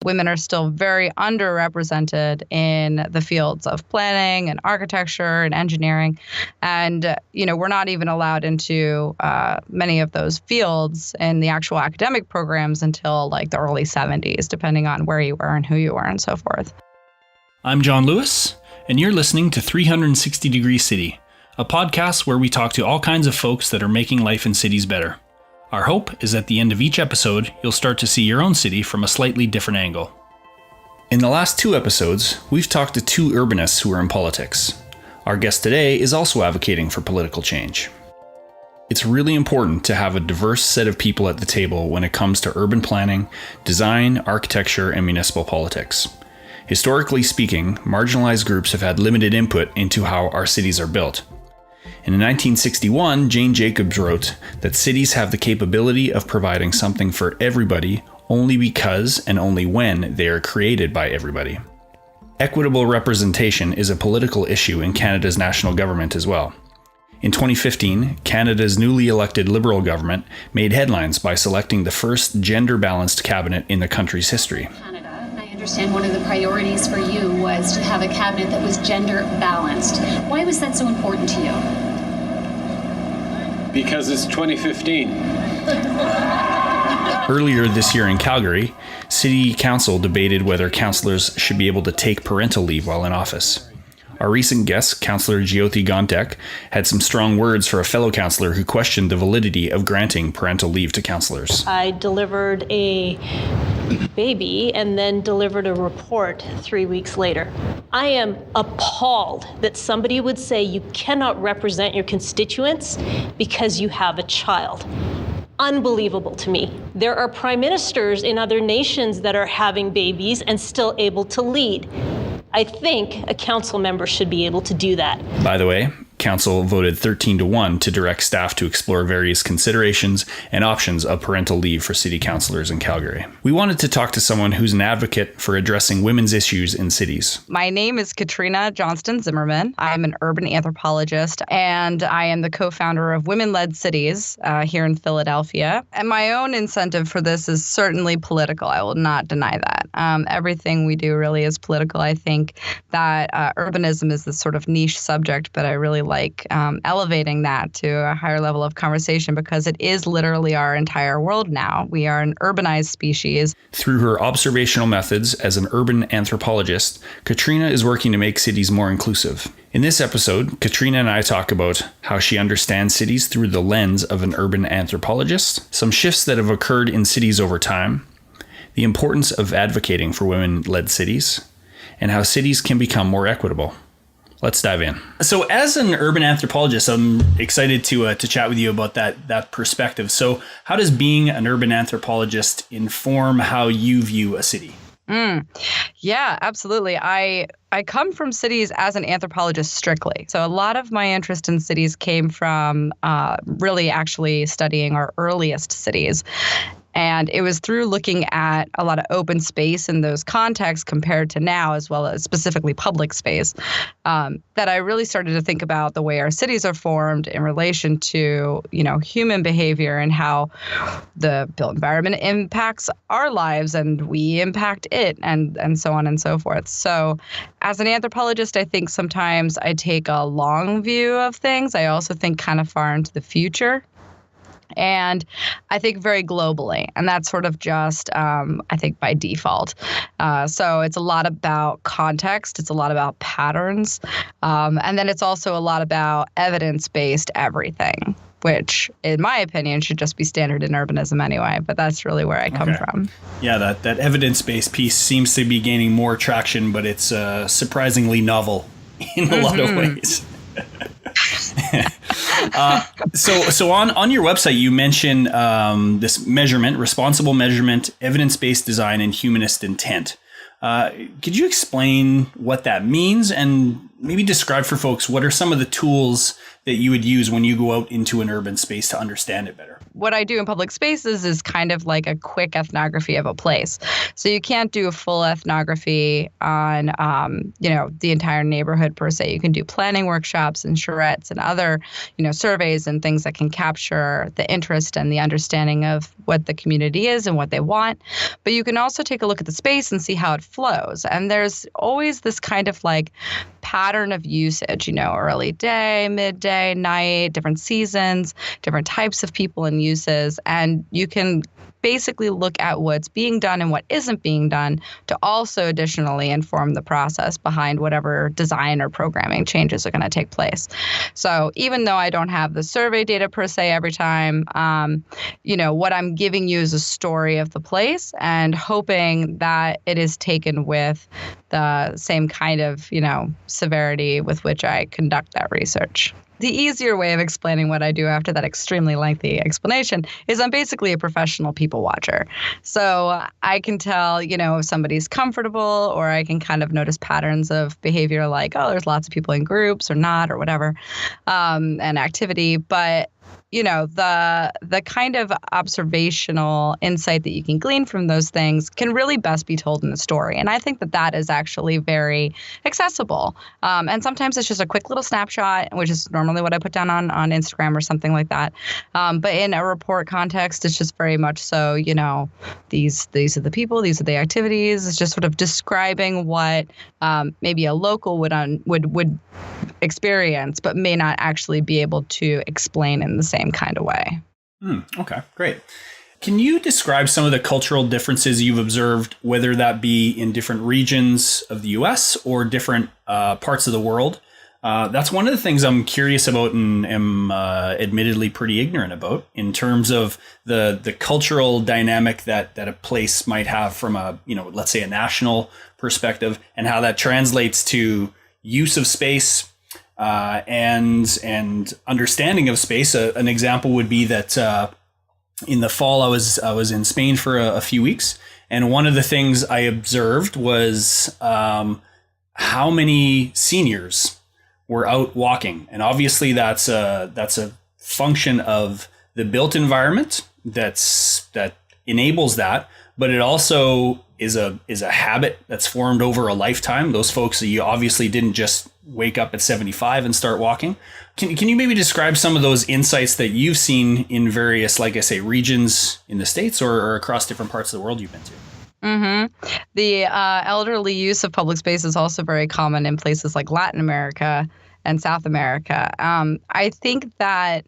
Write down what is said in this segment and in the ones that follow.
Women are still very underrepresented in the fields of planning and architecture and engineering. And, we're not even allowed into many of those fields in the actual academic programs until like the early 70s, depending on where you were and who you were and so forth. I'm John Lewis, and you're listening to 360 Degree City, a podcast where we talk to all kinds of folks that are making life in cities better. Our hope is at the end of each episode, you'll start to see your own city from a slightly different angle. In the last 2 episodes, we've talked to 2 urbanists who are in politics. Our guest today is also advocating for political change. It's really important to have a diverse set of people at the table when it comes to urban planning, design, architecture, and municipal politics. Historically speaking, marginalized groups have had limited input into how our cities are built. And in 1961, Jane Jacobs wrote that cities have the capability of providing something for everybody only because and only when they are created by everybody. Equitable representation is a political issue in Canada's national government as well. In 2015, Canada's newly elected Liberal government made headlines by selecting the first gender-balanced cabinet in the country's history. I understand one of the priorities for you was to have a cabinet that was gender balanced. Why was that so important to you? Because it's 2015. Earlier this year in Calgary, City Council debated whether councillors should be able to take parental leave while in office. Our recent guest, Councillor Jyoti Gontek, had some strong words for a fellow councillor who questioned the validity of granting parental leave to councillors. I delivered a baby and then delivered a report 3 weeks later. I am appalled that somebody would say you cannot represent your constituents because you have a child. Unbelievable to me. There are prime ministers in other nations that are having babies and still able to lead. I think a council member should be able to do that. By the way, Council voted 13-1 to direct staff to explore various considerations and options of parental leave for city councillors in Calgary. We wanted to talk to someone who's an advocate for addressing women's issues in cities. My name is Katrina Johnston Zimmerman. I'm an urban anthropologist, and I am the co-founder of Women-Led Cities here in Philadelphia. And my own incentive for this is certainly political. I will not deny that. Everything we do really is political. I think that urbanism is this sort of niche subject, but I really like elevating that to a higher level of conversation because it is literally our entire world now. We are an urbanized species. Through her observational methods as an urban anthropologist, Katrina is working to make cities more inclusive. In this episode, Katrina and I talk about how she understands cities through the lens of an urban anthropologist, some shifts that have occurred in cities over time, the importance of advocating for women-led cities, and how cities can become more equitable. Let's dive in. So as an urban anthropologist, I'm excited to chat with you about that perspective. So how does being an urban anthropologist inform how you view a city? Yeah, absolutely. I come from cities as an anthropologist strictly. So a lot of my interest in cities came from really actually studying our earliest cities. And it was through looking at a lot of open space in those contexts compared to now, as well as specifically public space, that I really started to think about the way our cities are formed in relation to, human behavior and how the built environment impacts our lives and we impact it and so on and so forth. So as an anthropologist, I think sometimes I take a long view of things. I also think kind of far into the future. And I think very globally, and that's sort of just, I think, by default. So it's a lot about context. It's a lot about patterns. And then it's also a lot about evidence-based everything, which, in my opinion, should just be standard in urbanism anyway. But that's really where I come from. Yeah, that evidence-based piece seems to be gaining more traction, but it's surprisingly novel in a lot of ways. So on your website, you mention this measurement, responsible measurement, evidence-based design, and humanist intent. Could you explain what that means and maybe describe for folks, what are some of the tools that you would use when you go out into an urban space to understand it better? What I do in public spaces is kind of like a quick ethnography of a place. So you can't do a full ethnography on, the entire neighborhood per se. You can do planning workshops and charrettes and other, surveys and things that can capture the interest and the understanding of what the community is and what they want. But you can also take a look at the space and see how it flows. And there's always this kind of like pattern of usage, early day, midday, night, different seasons, different types of people and uses. And you can basically look at what's being done and what isn't being done to also additionally inform the process behind whatever design or programming changes are going to take place. So even though I don't have the survey data per se every time, what I'm giving you is a story of the place and hoping that it is taken with the same kind of, severity with which I conduct that research. The easier way of explaining what I do after that extremely lengthy explanation is I'm basically a professional people watcher. So I can tell, if somebody's comfortable, or I can kind of notice patterns of behavior like, oh, there's lots of people in groups or not or whatever, and activity. But the kind of observational insight that you can glean from those things can really best be told in the story. And I think that is actually very accessible. And sometimes it's just a quick little snapshot, which is normally what I put down on Instagram or something like that. But in a report context, it's just very much so, these are the people, these are the activities. It's just sort of describing what maybe a local would experience, but may not actually be able to explain in the same kind of way. Okay, great. Can you describe some of the cultural differences you've observed, whether that be in different regions of the US or different parts of the world? That's one of the things I'm curious about and am admittedly pretty ignorant about in terms of the cultural dynamic that a place might have from a, let's say a national perspective, and how that translates to use of space, and understanding of space. An example would be that in the fall I was in Spain for a few weeks, and one of the things I observed was how many seniors were out walking, and obviously that's a function of the built environment that enables that, but it also is a habit that's formed over a lifetime. Those folks that you obviously didn't just wake up at 75 and start walking. Can you maybe describe some of those insights that you've seen in various, like I say, regions in the States or across different parts of the world you've been to? Mm-hmm. The elderly use of public space is also very common in places like Latin America and South America. I think that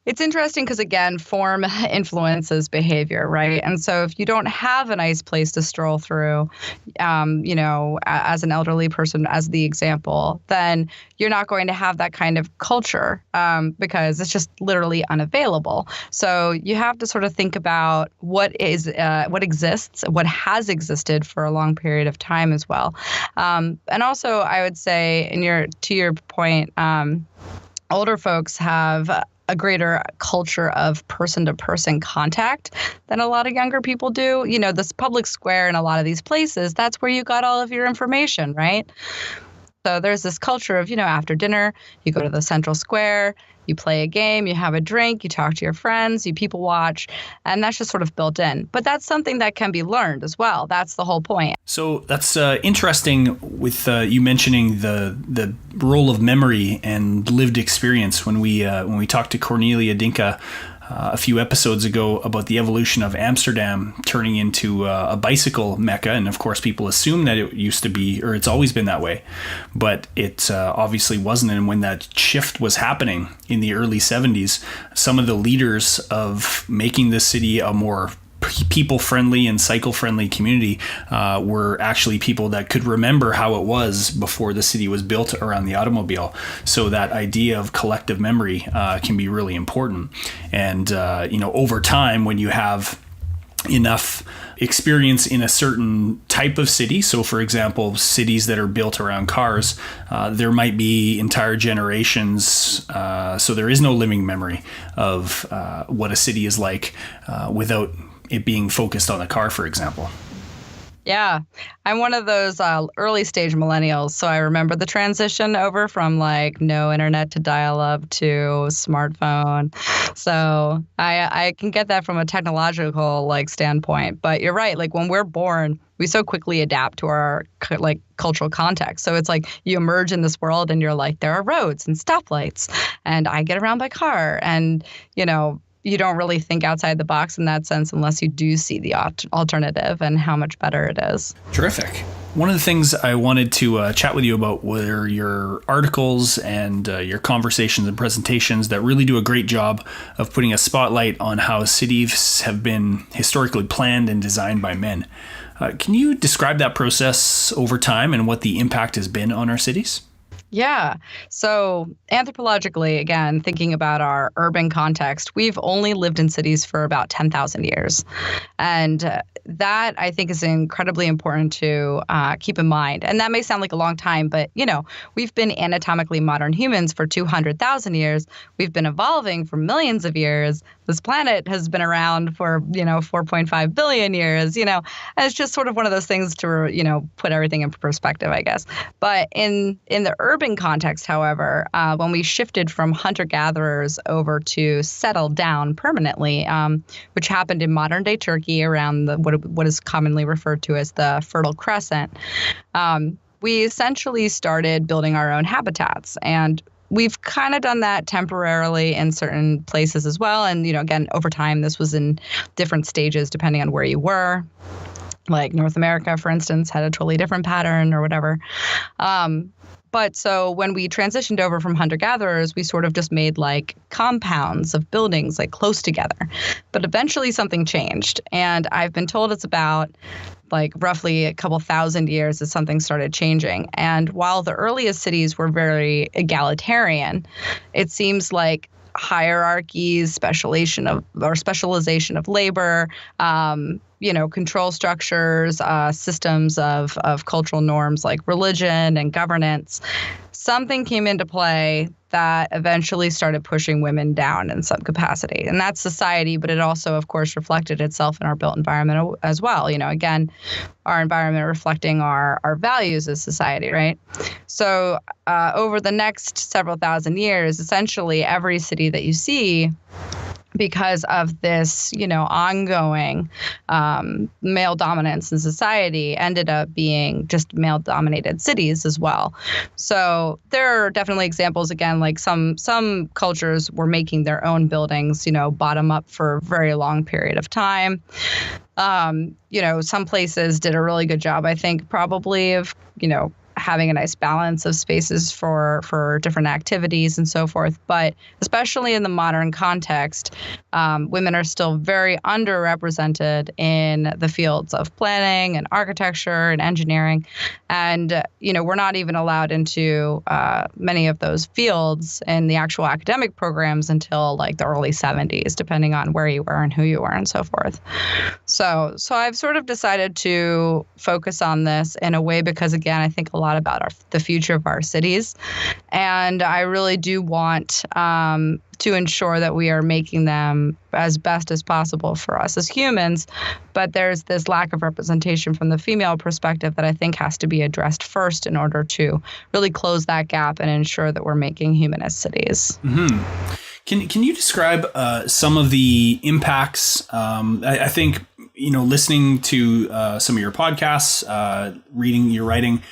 it's interesting because, again, form influences behavior, right? And so if you don't have a nice place to stroll through, as an elderly person, as the example, then you're not going to have that kind of culture because it's just literally unavailable. So you have to sort of think about what exists, what has existed for a long period of time as well. And also, I would say, to your point, older folks have a greater culture of person-to-person contact than a lot of younger people do. This public square in a lot of these places, that's where you got all of your information, right? So there's this culture of, after dinner, you go to the central square, you play a game, you have a drink, you talk to your friends, you people watch, and that's just sort of built in. But that's something that can be learned as well. That's the whole point. So that's interesting with you mentioning the role of memory and lived experience when we talked to Cornelia Dinka a few episodes ago about the evolution of Amsterdam turning into a bicycle mecca. And of course, people assume that it used to be, or it's always been that way, but it obviously wasn't. And when that shift was happening in the early 70s, some of the leaders of making the city a more people-friendly and cycle-friendly community were actually people that could remember how it was before the city was built around the automobile. So that idea of collective memory can be really important. And over time, when you have enough experience in a certain type of city, so for example, cities that are built around cars, there might be entire generations, so there is no living memory of what a city is like without it being focused on a car, for example. Yeah, I'm one of those early stage millennials. So I remember the transition over from like no internet to dial up to smartphone. So I can get that from a technological like standpoint. But you're right. Like when we're born, we so quickly adapt to our like cultural context. So it's like you emerge in this world and you're like, there are roads and stoplights and I get around by car. And, you don't really think outside the box in that sense unless you do see the alternative and how much better it is. Terrific. One of the things I wanted to chat with you about were your articles and your conversations and presentations that really do a great job of putting a spotlight on how cities have been historically planned and designed by men. Can you describe that process over time and what the impact has been on our cities? Yeah. So anthropologically, again, thinking about our urban context, we've only lived in cities for about 10,000 years. And that I think is incredibly important to keep in mind. And that may sound like a long time, but, we've been anatomically modern humans for 200,000 years. We've been evolving for millions of years. This planet has been around for, 4.5 billion years, and it's just sort of one of those things to, put everything in perspective, I guess. But in the urban context, however, when we shifted from hunter-gatherers over to settle down permanently, which happened in modern-day Turkey around what is commonly referred to as the Fertile Crescent, we essentially started building our own habitats. And we've kind of done that temporarily in certain places as well. And, again, over time, this was in different stages depending on where you were. Like North America, for instance, had a totally different pattern or whatever. But so when we transitioned over from hunter-gatherers, we sort of just made like compounds of buildings like close together. But eventually something changed. And I've been told it's about like roughly a couple thousand years that something started changing. And while the earliest cities were very egalitarian, it seems like hierarchies, specialization of labor, control structures, systems of cultural norms like religion and governance. Something came into play that eventually started pushing women down in some capacity. And that's society, but it also, of course, reflected itself in our built environment as well. Again, our environment reflecting our values as society, right? So over the next several thousand years, essentially every city that you see, because of this, ongoing male dominance in society, ended up being just male-dominated cities as well. So there are definitely examples, again, like some cultures were making their own buildings, bottom up for a very long period of time. Some places did a really good job, I think, probably of, having a nice balance of spaces for different activities and so forth. But especially in the modern context, women are still very underrepresented in the fields of planning and architecture and engineering. And, we're not even allowed into many of those fields in the actual academic programs until like the early 70s, depending on where you were and who you were and so forth. So I've sort of decided to focus on this in a way because, again, I think a lot about the future of our cities. And I really do want to ensure that we are making them as best as possible for us as humans. But there's this lack of representation from the female perspective that I think has to be addressed first in order to really close that gap and ensure that we're making humanist cities. Mm-hmm. Can you describe some of the impacts? I think, listening to some of your podcasts, reading your writing,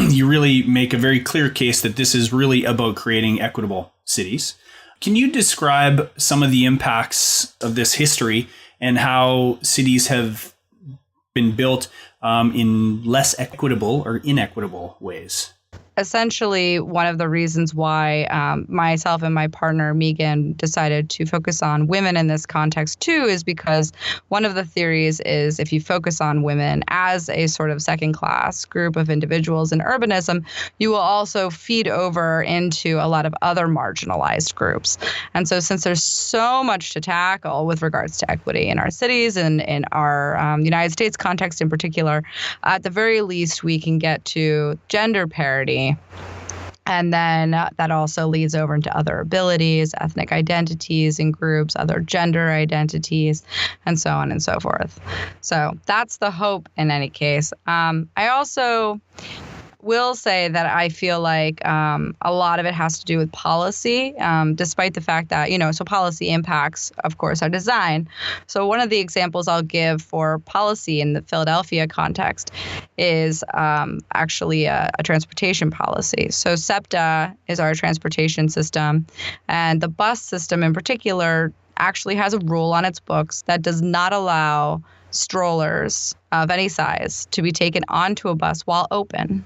you really make a very clear case that this is really about creating equitable cities. Can you describe some of the impacts of this history and how cities have been built in less equitable or inequitable ways? Essentially, one of the reasons why myself and my partner, Megan, decided to focus on women in this context, too, is because one of the theories is if you focus on women as a sort of second-class group of individuals in urbanism, you will also feed over into a lot of other marginalized groups. And so since there's so much to tackle with regards to equity in our cities and in our United States context in particular, at the very least, we can get to gender parity And then that also leads over into other abilities, ethnic identities in groups, other gender identities, and so on and so forth. So that's the hope in any case. I also will say that I feel like a lot of it has to do with policy, despite the fact that, so policy impacts, of course, our design. So one of the examples I'll give for policy in the Philadelphia context is actually a transportation policy. So SEPTA is our transportation system, and the bus system in particular actually has a rule on its books that does not allow strollers of any size to be taken onto a bus while open.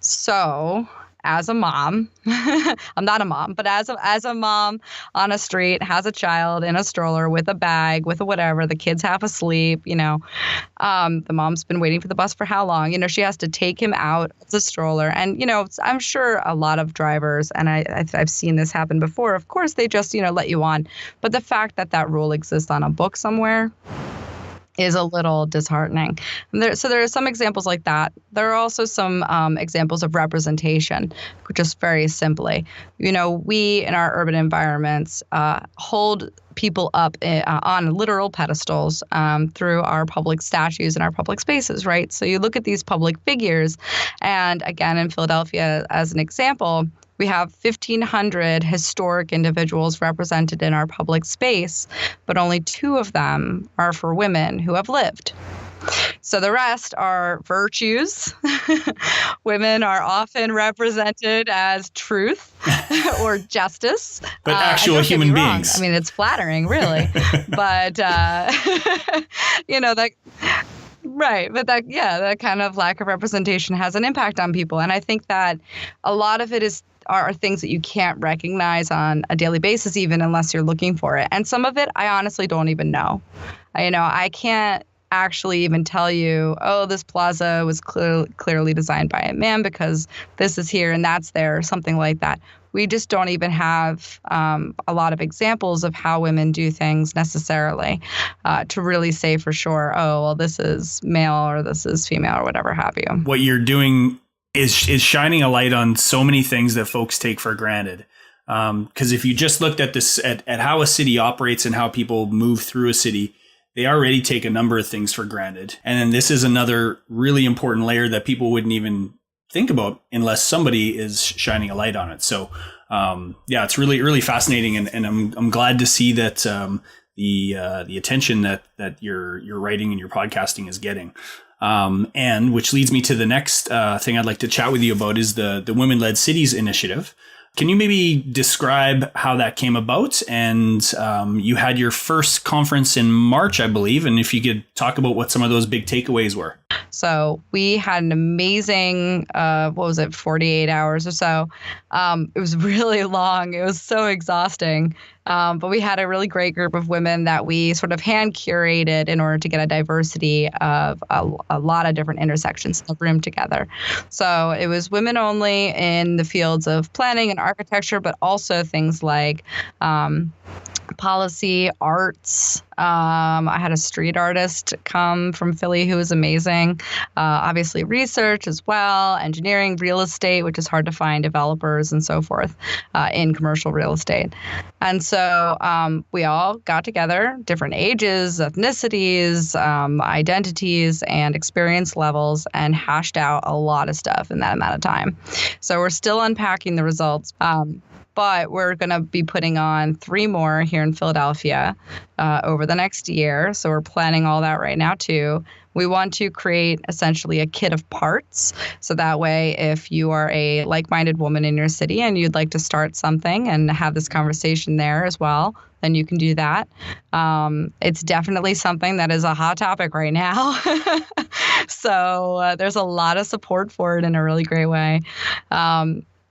So as a mom, I'm not a mom, but as a mom on a street, has a child in a stroller with a bag, with a whatever, the kid's half asleep, the mom's been waiting for the bus for how long? She has to take him out of the stroller. And, I'm sure a lot of drivers, and I've seen this happen before, of course, they just, let you on. But the fact that that rule exists on a book somewhere is a little disheartening. So there are some examples like that. There are also some examples of representation, just very simply. We in our urban environments hold people up on literal pedestals through our public statues and our public spaces, right? So you look at these public figures, and again, in Philadelphia, as an example, we have 1,500 historic individuals represented in our public space, but only 2 of them are for women who have lived. So the rest are virtues. Women are often represented as truth or justice. But actual human beings. I mean, it's flattering, really. But, that... Right. But that kind of lack of representation has an impact on people. And I think that a lot of it are things that you can't recognize on a daily basis, even unless you're looking for it. And some of it, I honestly don't even know. I can't actually even tell you, this plaza was clearly designed by a man because this is here and that's there, or something like that. We just don't even have a lot of examples of how women do things necessarily to really say for sure, this is male or this is female or whatever have you. What you're doing is shining a light on so many things that folks take for granted. Because if you just looked at this, at how a city operates and how people move through a city, they already take a number of things for granted. And then this is another really important layer that people wouldn't even think about unless somebody is shining a light on it. So, it's really, really fascinating. And I'm glad to see that the attention that your writing and your podcasting is getting. And which leads me to the next thing I'd like to chat with you about is the Women-Led Cities Initiative. Can you maybe describe how that came about? And you had your first conference in March, I believe. And if you could talk about what some of those big takeaways were. So we had an amazing, 48 hours or so. It was really long. It was so exhausting. But we had a really great group of women that we sort of hand curated in order to get a diversity of a lot of different intersections in the room together. So it was women only in the fields of planning and architecture, but also things like policy, arts. I had a street artist come from Philly who was amazing. Obviously research as well, engineering, real estate, which is hard to find, developers and so forth in commercial real estate. And so we all got together, different ages, ethnicities, identities, and experience levels, and hashed out a lot of stuff in that amount of time. So we're still unpacking the results. But we're going to be putting on 3 more here in Philadelphia over the next year. So we're planning all that right now, too. We want to create essentially a kit of parts. So that way, if you are a like-minded woman in your city and you'd like to start something and have this conversation there as well, then you can do that. It's definitely something that is a hot topic right now. So there's a lot of support for it in a really great way.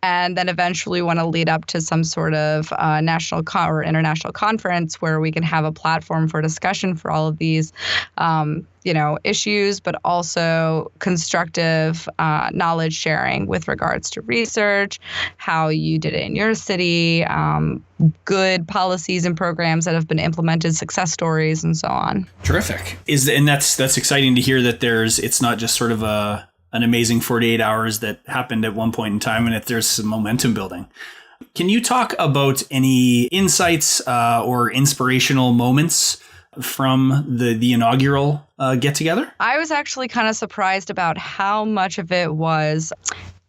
And then eventually want to lead up to some sort of national or international conference where we can have a platform for discussion for all of these, issues, but also constructive knowledge sharing with regards to research, how you did it in your city, good policies and programs that have been implemented, success stories, and so on. Terrific. And that's exciting to hear that it's not just sort of a an amazing 48 hours that happened at one point in time, and if there's some momentum building. Can you talk about any insights or inspirational moments from the inaugural get-together? I was actually kind of surprised about how much of it was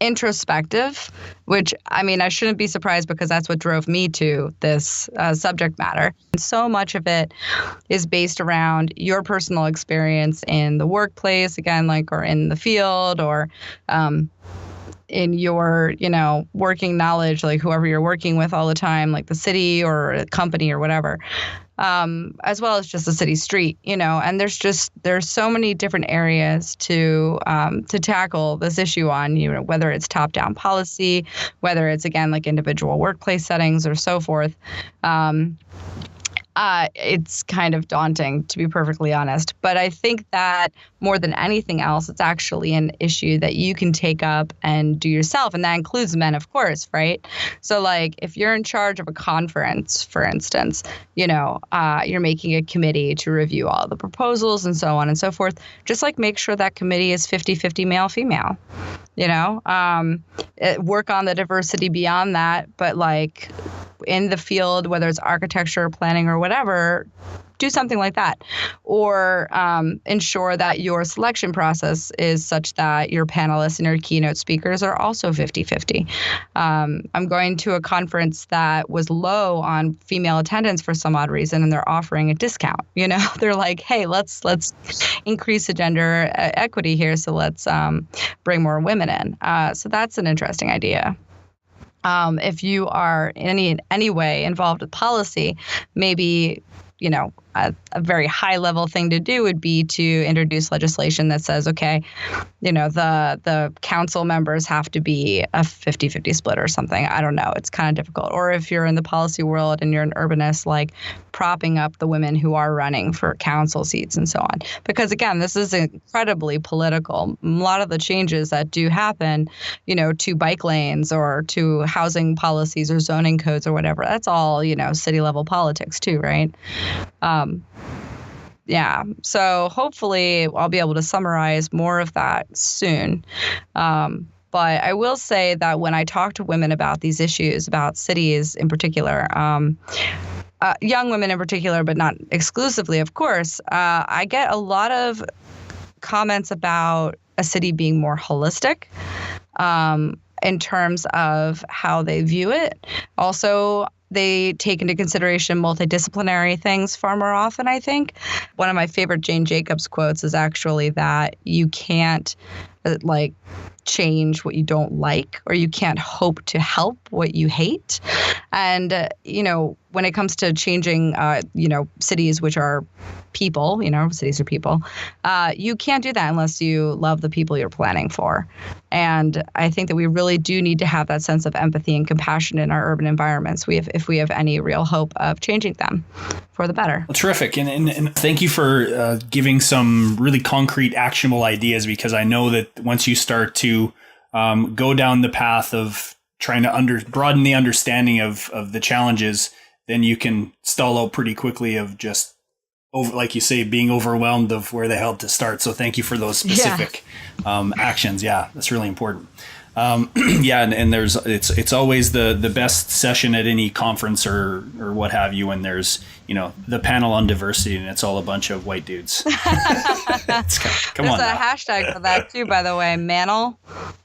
introspective, which, I mean, I shouldn't be surprised because that's what drove me to this subject matter. And so much of it is based around your personal experience in the workplace, again, like, or in the field, or in your, working knowledge, like whoever you're working with all the time, like the city or a company or whatever. As well as just the city street, and there's so many different areas to tackle this issue on, whether it's top-down policy, whether it's, again, like individual workplace settings or so forth. It's kind of daunting, to be perfectly honest. But I think that more than anything else, it's actually an issue that you can take up and do yourself. And that includes men, of course, right? So like if you're in charge of a conference, for instance, you're making a committee to review all the proposals and so on and so forth. Just like make sure that committee is 50-50 male, female, work on the diversity beyond that. But like in the field, whether it's architecture or planning or whatever, do something like that. Or ensure that your selection process is such that your panelists and your keynote speakers are also 50-50. I'm going to a conference that was low on female attendance for some odd reason, and they're offering a discount. They're like, hey, let's increase the gender equity here, so let's bring more women in. So that's an interesting idea. If you are in any way involved with policy, maybe, a very high level thing to do would be to introduce legislation that says, okay, the council members have to be a 50-50 split or something. I don't know. It's kind of difficult. Or if you're in the policy world and you're an urbanist, like propping up the women who are running for council seats and so on. Because again, this is incredibly political. A lot of the changes that do happen, to bike lanes or to housing policies or zoning codes or whatever, that's all, city level politics too, right? Yeah. So hopefully I'll be able to summarize more of that soon. But I will say that when I talk to women about these issues, about cities in particular, young women in particular, but not exclusively, of course, I get a lot of comments about a city being more holistic in terms of how they view it. Also, they take into consideration multidisciplinary things far more often, I think. One of my favorite Jane Jacobs quotes is actually that you can't change what you don't like, or you can't hope to help what you hate. And, when it comes to changing, cities, which are people, cities are people, you can't do that unless you love the people you're planning for. And I think that we really do need to have that sense of empathy and compassion in our urban environments if we have any real hope of changing them for the better. Well, terrific. And thank you for giving some really concrete, actionable ideas, because I know that once you start to go down the path of trying to broaden the understanding of the challenges, then you can stall out pretty quickly of just, like you say, being overwhelmed of where the hell to start. So thank you for those specific actions. Yeah, that's really important. And it's always the best session at any conference or what have you when there's the panel on diversity and it's all a bunch of white dudes. Come on. There's a hashtag for that too, by the way. Manel.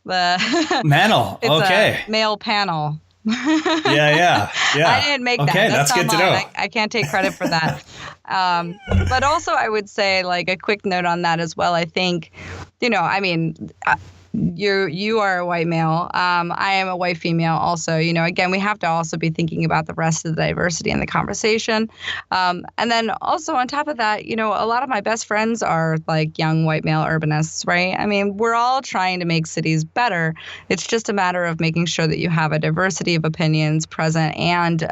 Manel. Okay. A male panel. Yeah. I didn't make that. Okay, that's good to know. I can't take credit for that. But also I would say, like, a quick note on that as well. I think, you are a white male. I am a white female also. Again, we have to also be thinking about the rest of the diversity in the conversation. And then also on top of that, a lot of my best friends are like young white male urbanists, right? I mean, we're all trying to make cities better. It's just a matter of making sure that you have a diversity of opinions present and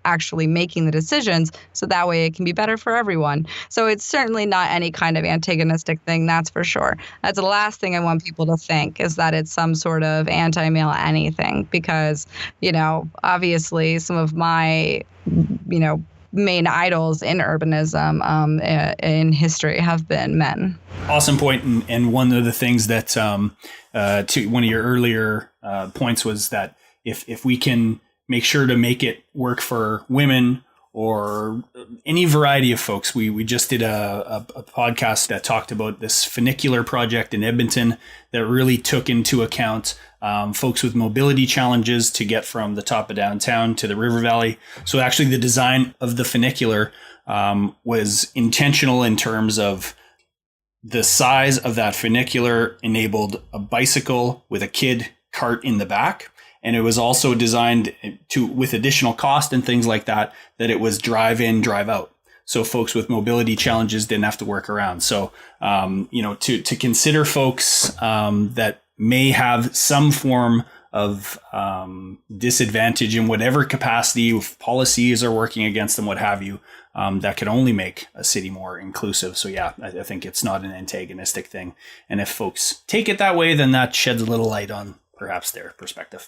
actually making the decisions so that way it can be better for everyone. So it's certainly not any kind of antagonistic thing, that's for sure. That's the last thing I want people to think, is that it's some sort of anti-male anything, because, obviously some of my, main idols in urbanism in history have been men. Awesome point. And one of the things that to one of your earlier points was that if we can make sure to make it work for women or any variety of folks. We just did a podcast that talked about this funicular project in Edmonton that really took into account folks with mobility challenges to get from the top of downtown to the river valley. So actually the design of the funicular was intentional in terms of the size of that funicular enabled a bicycle with a kid cart in the back. And it was also designed with additional cost and things like that it was drive in, drive out. So folks with mobility challenges didn't have to work around. So, to consider folks that may have some form of disadvantage in whatever capacity, if policies are working against them, what have you, that could only make a city more inclusive. So yeah, I think it's not an antagonistic thing. And if folks take it that way, then that sheds a little light on perhaps their perspective.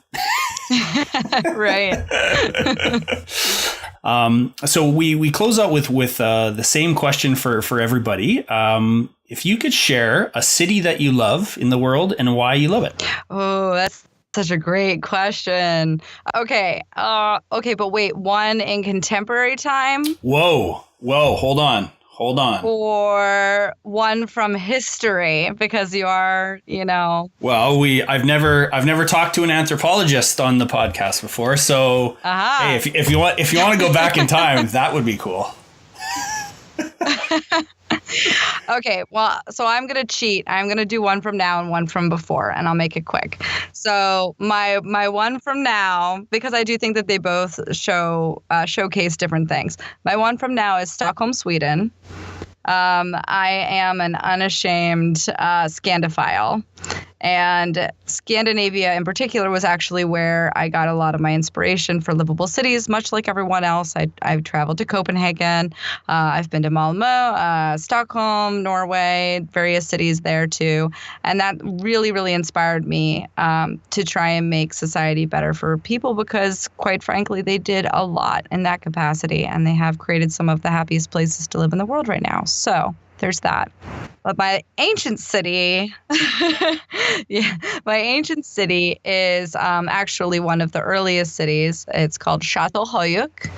Right. So we close out with the same question for everybody. If you could share a city that you love in the world and why you love it. Oh, that's such a great question. Okay. But wait, one in contemporary time? Whoa, hold on. Or one from history, because you are, Well, I've never talked to an anthropologist on the podcast before, so hey, if you want to go back in time, that would be cool. Okay, well, so I'm going to cheat. I'm going to do one from now and one from before, and I'll make it quick. So my one from now, because I do think that they both showcase different things. My one from now is Stockholm, Sweden. I am an unashamed Scandophile. And Scandinavia in particular was actually where I got a lot of my inspiration for livable cities, much like everyone else. I've traveled to Copenhagen. I've been to Malmö, Stockholm, Norway, various cities there too. And that really, really inspired me to try and make society better for people because, quite frankly, they did a lot in that capacity. And they have created some of the happiest places to live in the world right now. So there's that. But my ancient city, is actually one of the earliest cities. It's called Çatalhöyük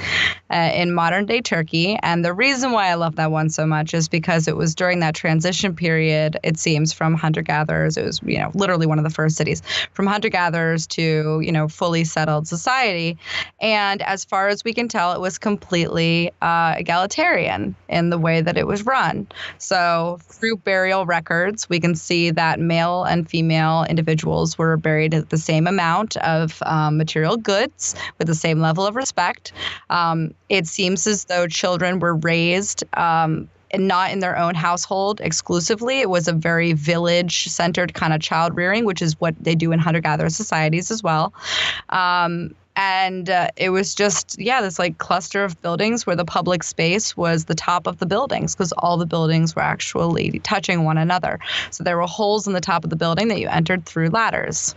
in modern day Turkey. And the reason why I love that one so much is because it was during that transition period, it seems, from hunter-gatherers. It was, literally one of the first cities from hunter-gatherers to, fully settled society. And as far as we can tell, it was completely egalitarian in the way that it was run. So through burial records, we can see that male and female individuals were buried at the same amount of material goods with the same level of respect. It seems as though children were raised not in their own household exclusively. It was a very village-centered kind of child rearing, which is what they do in hunter-gatherer societies as well. And it was just, this like cluster of buildings where the public space was the top of the buildings because all the buildings were actually touching one another. So there were holes in the top of the building that you entered through ladders.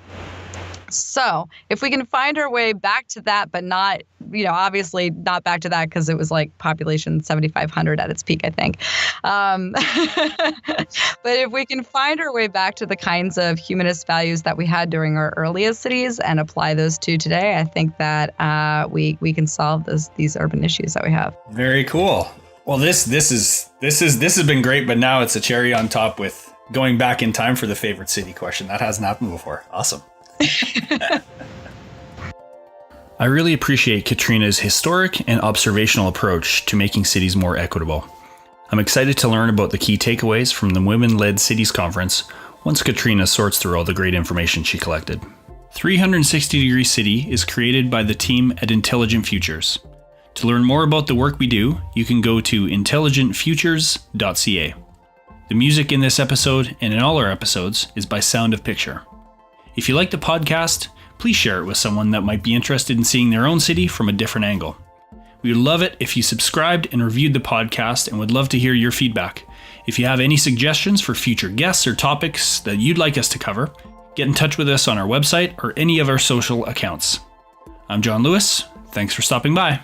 So if we can find our way back to that, but not, obviously not back to that because it was like population 7,500 at its peak, I think. But if we can find our way back to the kinds of humanist values that we had during our earliest cities and apply those to today, I think that we can solve these urban issues that we have. Very cool. Well, this has been great, but now it's a cherry on top with going back in time for the favorite city question. That hasn't happened before. Awesome. I really appreciate Katrina's historic and observational approach to making cities more equitable. I'm excited to learn about the key takeaways from the Women-Led Cities Conference once Katrina sorts through all the great information she collected. 360 Degree City is created by the team at Intelligent Futures. To learn more about the work we do, you can go to intelligentfutures.ca. The music in this episode and in all our episodes is by Sound of Picture. If you like the podcast, please share it with someone that might be interested in seeing their own city from a different angle. We would love it if you subscribed and reviewed the podcast and would love to hear your feedback. If you have any suggestions for future guests or topics that you'd like us to cover, get in touch with us on our website or any of our social accounts. I'm John Lewis. Thanks for stopping by.